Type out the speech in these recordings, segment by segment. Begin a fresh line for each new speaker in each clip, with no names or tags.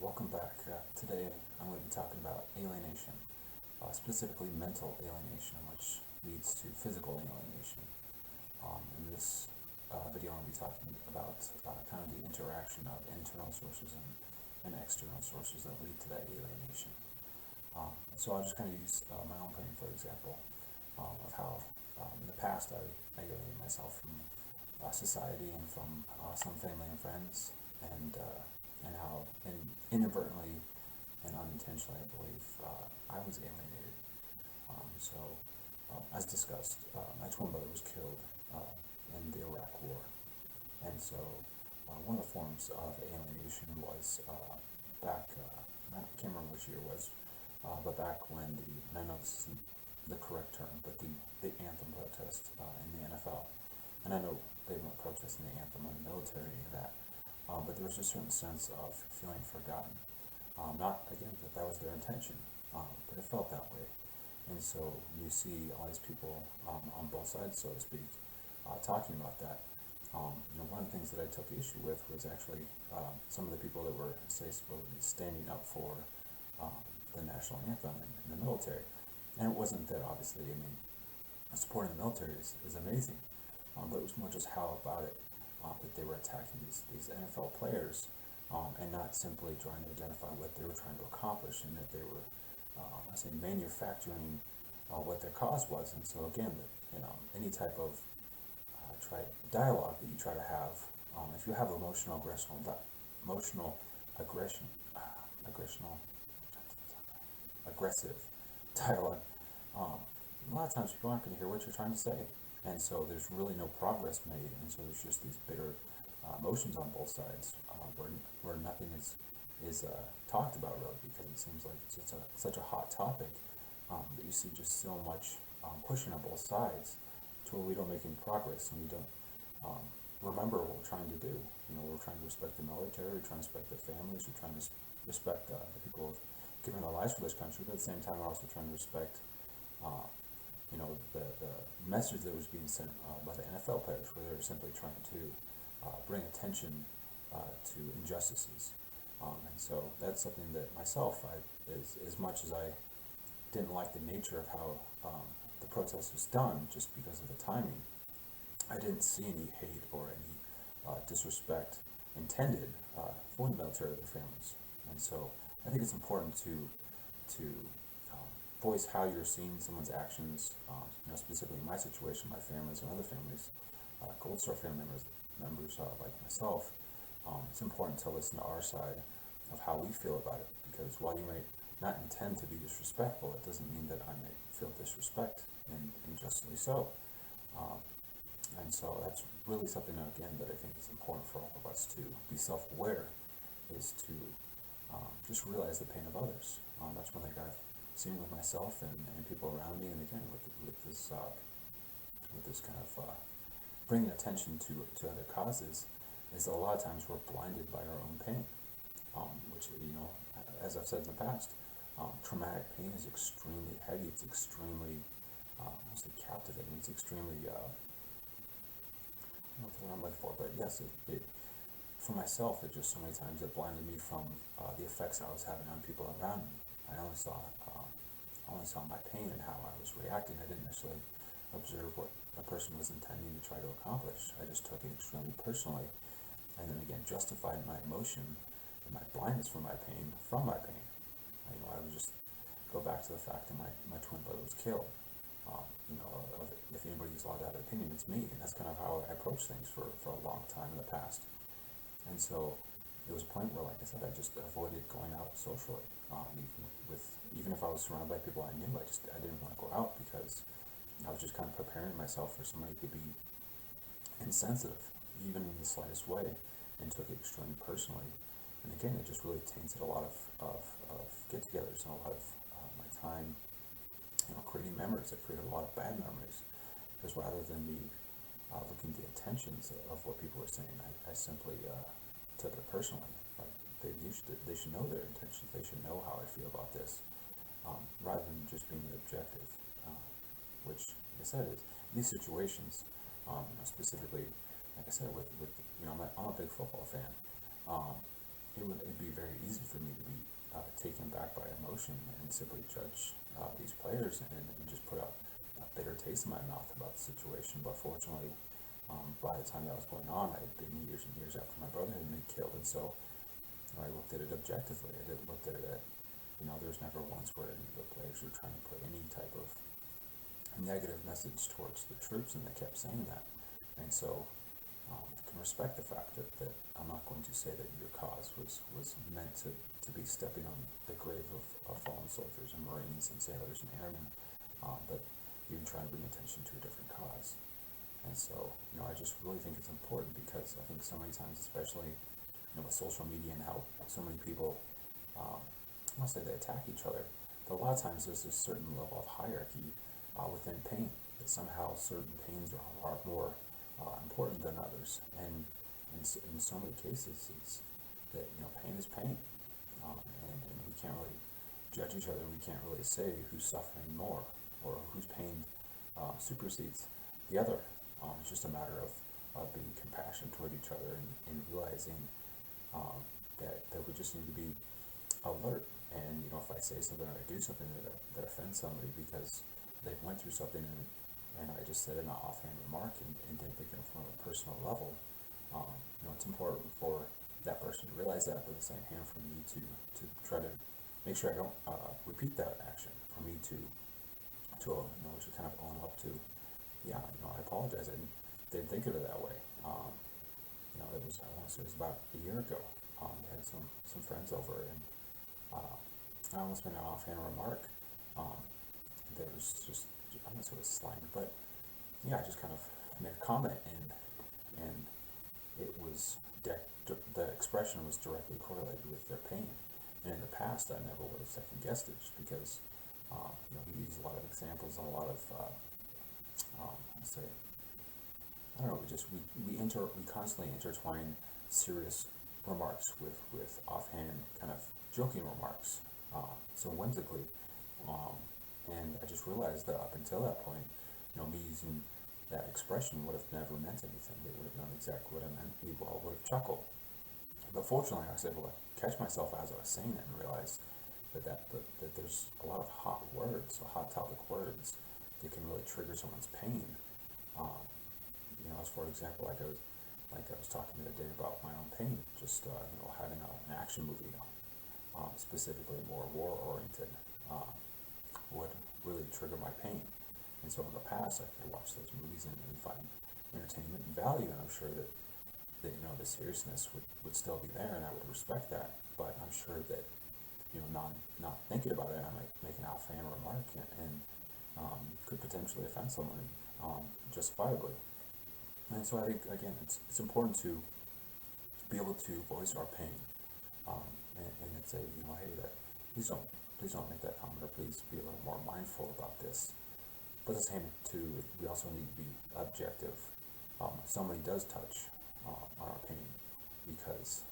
welcome back. Today I'm going to be talking about alienation, specifically mental alienation, which leads to physical alienation. In this video, I'm going to be talking about kind of the interaction of internal sources and external sources that lead to that alienation. So I'll just kind of use my own pain, for example, of how in the past I alienated myself from society and from some family and friends, and how inadvertently and unintentionally, I believe, I was alienated. As discussed, my twin brother was killed in the Iraq War, and so one of the forms of alienation was back, I can't remember which year it was, but back when and I know this isn't the correct term, but the anthem protest in the NFL. And I know they weren't protesting the anthem in the military, any of that, but there was a certain sense of feeling forgotten. Not, again, that was their intention, but it felt that way. And so you see all these people on both sides, so to speak, talking about that. One of the things that I took issue with was actually some of the people that were, say, supposedly standing up for the national anthem in the military. And it wasn't that, obviously, supporting the military is amazing, but it was more just how about it that they were attacking these NFL players and not simply trying to identify what they were trying to accomplish, and that they were, manufacturing what their cause was. And so again, any type of dialogue that you try to have, if you have aggressive dialogue, a lot of times people aren't going to hear what you're trying to say, and so there's really no progress made, and so there's just these bitter emotions on both sides, where nothing is talked about really, because it seems like it's just such a hot topic that you see just so much pushing on both sides to where we don't make any progress, and we don't remember what we're trying to do. We're trying to respect the military, we're trying to respect their families, we're trying to respect the people who've given their lives for this country, but at the same time we're also trying to respect the message that was being sent by the NFL players, where they were simply trying to bring attention to injustices. And so that's something that myself, as much as I didn't like the nature of how the protest was done, just because of the timing, I didn't see any hate or any disrespect intended for the military or their families. And so I think it's important to voice how you're seeing someone's actions, specifically in my situation, my families and other families, Gold Star family members like myself. It's important to listen to our side of how we feel about it, because while you may not intend to be disrespectful, it doesn't mean that I may feel disrespect, and justly so. And so that's really something, again, that I think is important for all of us to be self-aware, is to just realize the pain of others. That's one thing I've seen with myself and people around me, and again with this kind of bringing attention to other causes, is that a lot of times we're blinded by our own pain, which, as I've said in the past, traumatic pain is extremely heavy. It's extremely, captivating. It's extremely, I don't know what I'm looking for, but yes, it for myself, it just so many times it blinded me from the effects I was having on people around me. I only saw my pain and how I was reacting. I didn't necessarily observe what the person was intending to try to accomplish. I just took it extremely personally, and then again justified my emotion and my blindness from my pain. I would just go back to the fact that my twin brother was killed. If anybody's allowed to have an opinion, it's me, and that's kind of how I approached things for a long time in the past. And so there was a point where, like I said, I just avoided going out socially. Even if I was surrounded by people I knew, I didn't want to go out, because I was just kind of preparing myself for somebody to be insensitive, even in the slightest way, and took it extremely personally. And again, it just really tainted a lot of get-togethers and a lot of my time, creating memories. It created a lot of bad memories, because rather than me looking at the intentions of what people were saying, I simply took it personally. Like they should know their intentions. They should know how I feel about this, rather than just being objective. Which, like I said, is these situations, specifically, like I said, with I'm a big football fan, it'd be very easy for me to be taken back by emotion and simply judge these players and just put a bitter taste in my mouth about the situation. But fortunately, by the time that was going on, it had been years and years after my brother had been killed, and so I looked at it objectively. I looked at it at, there's never once where any of the players were trying to put any type of negative message towards the troops, and they kept saying that. And so I can respect the fact that I'm not going to say that your cause was meant to be stepping on the grave of fallen soldiers and Marines and sailors and airmen, but even trying to bring attention to a different cause. And so, I just really think it's important, because I think so many times, especially with social media and how so many people, I don't say they attack each other, but a lot of times there's a certain level of hierarchy within pain, that somehow certain pains are more important than others. And in so many cases, it's that pain is pain, and we can't really judge each other. We can't really say who's suffering more or whose pain supersedes the other. It's just a matter of being compassionate toward each other, and realizing that we just need to be alert. And if I say something or I do something that offends somebody because they went through something, and I just said an offhand remark and didn't think of it from a personal level, it's important for that person to realize that, but at the same hand, for me to try to make sure I don't repeat that action, for me to kind of own up to, yeah, I apologize. I didn't think of it that way. It was, I want to say it was about a year ago. We had some friends over, and I almost made an offhand remark. That was just, I'm not sure it was slang, but yeah, I just kind of made a comment, and it was the expression was directly correlated with their pain. And in the past, I never would have second guessed it, just because we use a lot of examples and a lot of let's say, I don't know, we constantly intertwine serious remarks with offhand kind of joking remarks, so whimsically, and I just realized that up until that point, me using that expression would have never meant anything. They would have known exactly what I meant. We all would have chuckled. But fortunately, I was able to catch myself as I was saying it, and realize that there's a lot of hot words, so hot topic words, that can really trigger someone's pain. As for example, like I was talking the other day about my own pain, just having an action movie on, specifically more war-oriented, would really trigger my pain. And so in the past, I could watch those movies and find entertainment and value, and I'm sure that the seriousness would still be there, and I would respect that. But I'm sure that not thinking about it, I might make an offhand remark, and could potentially offend someone justifiably. And so I think, again, it's important to be able to voice our pain, and say, hey, please don't make that comment, or please be a little more mindful about this. But at the same too, we also need to be objective. If somebody does touch on our pain, because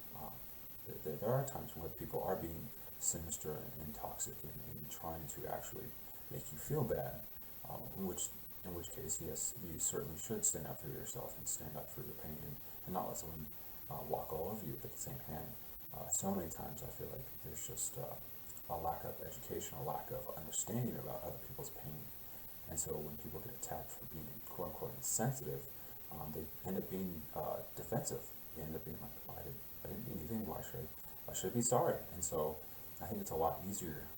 there are times when people are being sinister and toxic, and trying to actually make you feel bad, in which case, yes, you certainly should stand up for yourself and stand up for your pain, and not let someone walk all over you. But at the same hand, so many times I feel like there's just a lack of education, a lack of understanding about other people's pain. And so when people get attacked for being quote unquote insensitive, they end up being defensive. They end up being like, I didn't mean anything. Why should I be sorry? And so I think it's a lot easier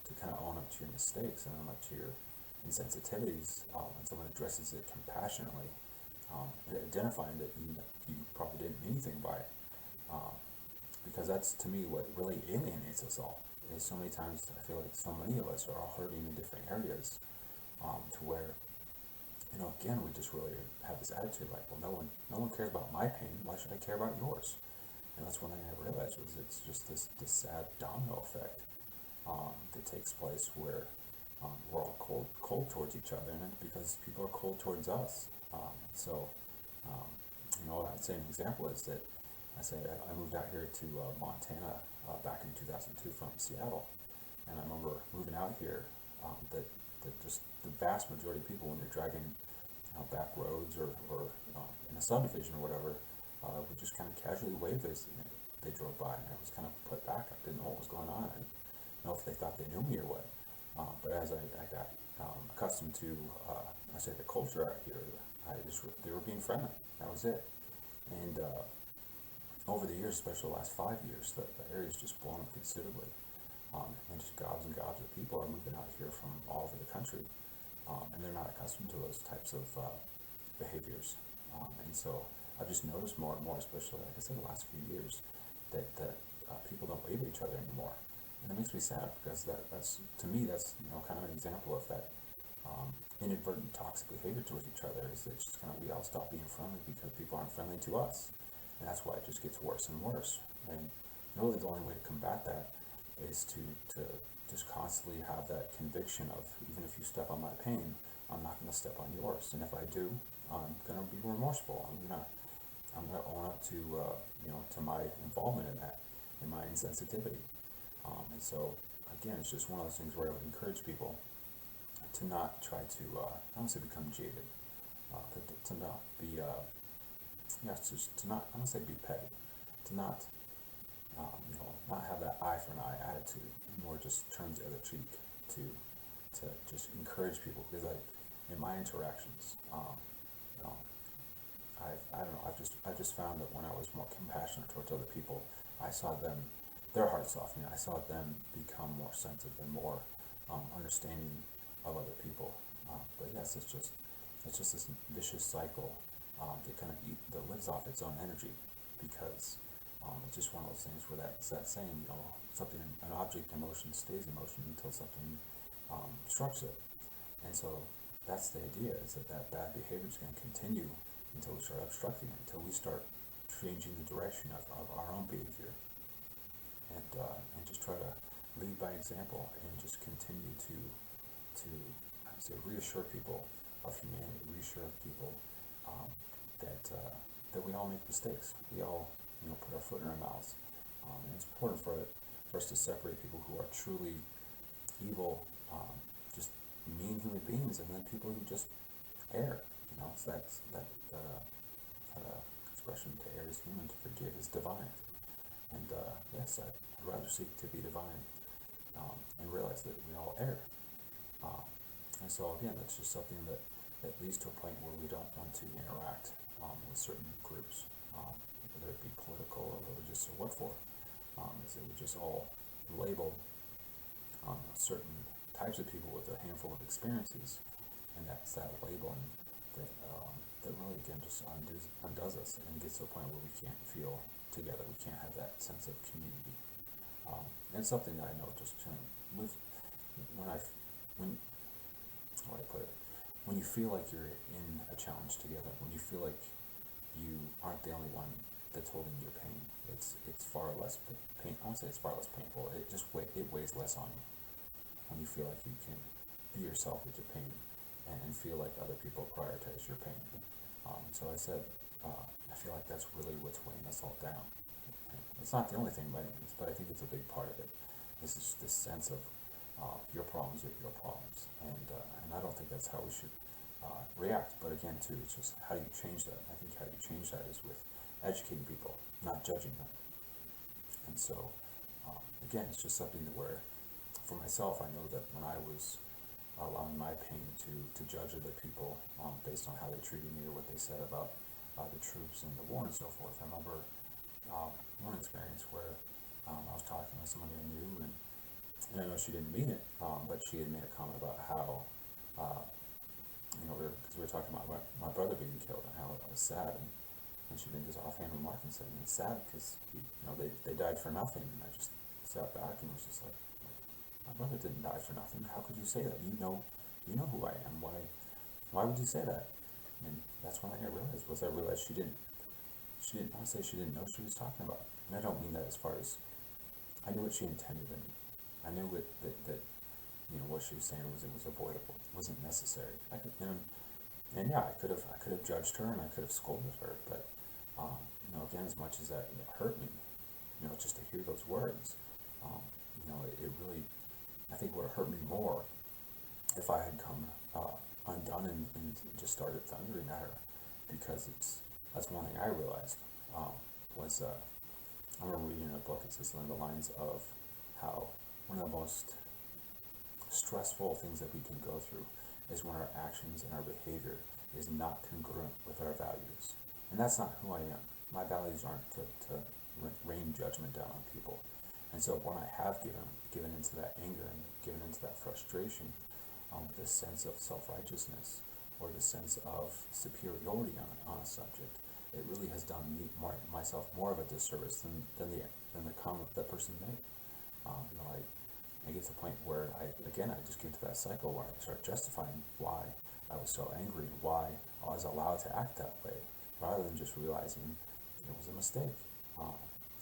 to kind of own up to your mistakes and own up to your insensitivities when someone addresses it compassionately, identifying that you probably didn't mean anything by it. Because that's, to me, what really alienates us all. Is so many times I feel like so many of us are all hurting in different areas, to where, again, we just really have this attitude like, well, no one cares about my pain. Why should I care about yours? And that's one thing I realized, was it's just this sad domino effect that takes place, where we're all cold towards each other, and it's because people are cold towards us. I'd say an example is that I moved out here to Montana back in 2002 from Seattle, and I remember moving out here, that just the vast majority of people, when you're driving back roads or in a subdivision or whatever, would just kind of casually wave they drove by, and I was kind of put back. I didn't know what was going on. I didn't know if they thought they knew me or what. But as I got accustomed to, I say the culture out here, they were being friendly. That was it. And over the years, especially the last 5 years, the area's just blown up considerably. And just gobs and gobs of people are moving out here from all over the country, and they're not accustomed to those types of behaviors. And so I've just noticed more and more, especially like I said, the last few years, that people don't wave at each other anymore, and it makes me sad because that's to me that's kind of an example of that inadvertent toxic behavior towards each other. Is that just kind of we all stop being friendly because people aren't friendly to us, and that's why it just gets worse and worse. And really, the only way to combat that is to just constantly have that conviction of, even if you step on my pain, I'm not going to step on yours, and if I do, I'm going to be remorseful. I'm gonna own up to to my involvement in that, in my insensitivity. And so again, it's just one of those things where I would encourage people to not try to I don't want to say become jaded, to not be just to not, I don't want to say be petty, to not not have that eye for an eye attitude, more just turn the other cheek, to just encourage people, because in my interactions, you know, I don't know, I just found that when I was more compassionate towards other people, I saw their hearts softening. I saw them become more sensitive and more understanding of other people. But yes, it's just this vicious cycle that lives off its own energy, because it's just one of those things where that's that saying, something, an object in motion stays in motion until something disrupts it. And so that's the idea, is that bad behavior is going to continue until we start obstructing it, until we start changing the direction of our own behavior, and just try to lead by example, and just continue to I say, reassure people of humanity, reassure people that we all make mistakes. We all put our foot in our mouths, and it's important for us to separate people who are truly evil, just mean human beings, and then people who just err. So that's that expression, to err is human, to forgive is divine. And yes, I'd rather seek to be divine, and realize that we all err. And so again, that's just something that leads to a point where we don't want to interact with certain groups, whether it be political or religious or what for. Is that we just all label certain types of people with a handful of experiences, and that's that labeling that really, again, just undoes us, and gets to a point where we can't feel together. We can't have that sense of community. And it's something that I know just kind of lives when you feel like you're in a challenge together, when you feel like you aren't the only one that's holding your pain, it's far less pain. I won't say it's far less painful. It weighs less on you when you feel like you can be yourself with your pain, and feel like other people prioritize your pain. So I said, I feel like that's really what's weighing us all down. It's not the only thing by any means, but I think it's a big part of it. This is this sense of your problems are your problems, and I don't think that's how we should react. But again, too, it's just, how do you change that? I think how you change that is with educating people, not judging them. And so, again, it's just something where, for myself, I know that when I was allowing my pain to judge other people based on how they treated me or what they said about the troops and the war and so forth. I remember one experience where I was talking with somebody I knew, and I know she didn't mean it, but she had made a comment about how, because we were talking about my brother being killed and how I was sad, and she made this offhand remark and said, "It's sad because they died for nothing." And I just sat back and was just like, my brother didn't die for nothing. How could you say that? You know who I am. Why would you say that? And that's when I realized she didn't. I would say she didn't know what she was talking about. And I don't mean that as far as, I knew what she intended in me. I knew that what she was saying was, it was avoidable. It wasn't necessary. I could, and yeah, I could have judged her, and I could have scolded her. But again, as much as that hurt me, just to hear those words, it really, I think, would have hurt me more if I had come undone and just started thundering at her, because that's one thing I realized was I remember reading a book. It says along the lines of how one of the most stressful things that we can go through is when our actions and our behavior is not congruent with our values. And that's not who I am. My values aren't to rain judgment down on people. And so when I have given into that anger and given into that frustration, this sense of self-righteousness or the sense of superiority on a subject, it really has done myself more of a disservice than the comment that person made. I get to the point where I just get into that cycle where I start justifying why I was so angry, why I was allowed to act that way, rather than just realizing it was a mistake.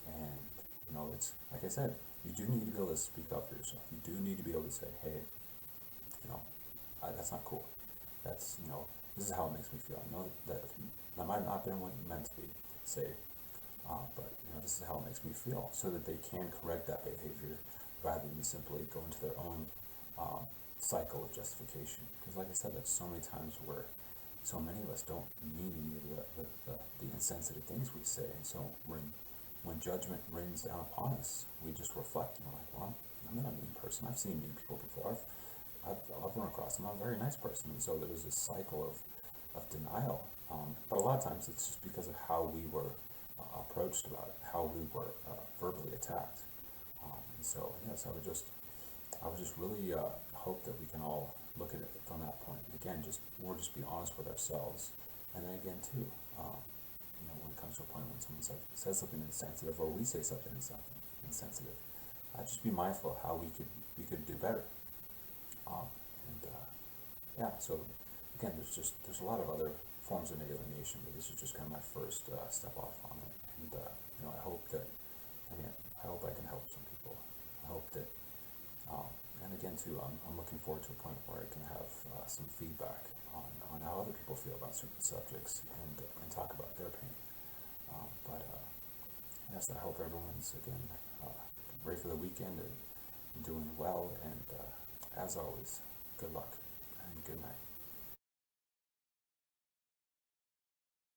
And it's like I said, you do need to be able to speak up for yourself. You do need to be able to say, hey, that's not cool. That's, this is how it makes me feel. I know that might not have been what you meant to be, say, but this is how it makes me feel, so that they can correct that behavior rather than simply go into their own cycle of justification. Because like I said, there's so many times where so many of us don't mean any of the insensitive things we say, and so when judgment rains down upon us, we just reflect and we're like, well, I'm not a mean person. I've seen mean people before. I've run across them. I'm a very nice person. And so there was this cycle of denial. But a lot of times it's just because of how we were approached about it, how we were verbally attacked. And so, yes, I would just really hope that we can all look at it from that point. Again, we'll just be honest with ourselves. And then again, too, when it comes to a point when someone says something insensitive, or we say something insensitive, just be mindful of how we could do better. So again, there's a lot of other forms of alienation, but this is just kind of my first step off on it. And I hope I can help some people. I hope that, and again too, I'm looking forward to a point where I can have some feedback on how other people feel about certain subjects and talk about their pain. Yes, I hope everyone's again ready for the weekend and doing well. And as always, good luck and good night.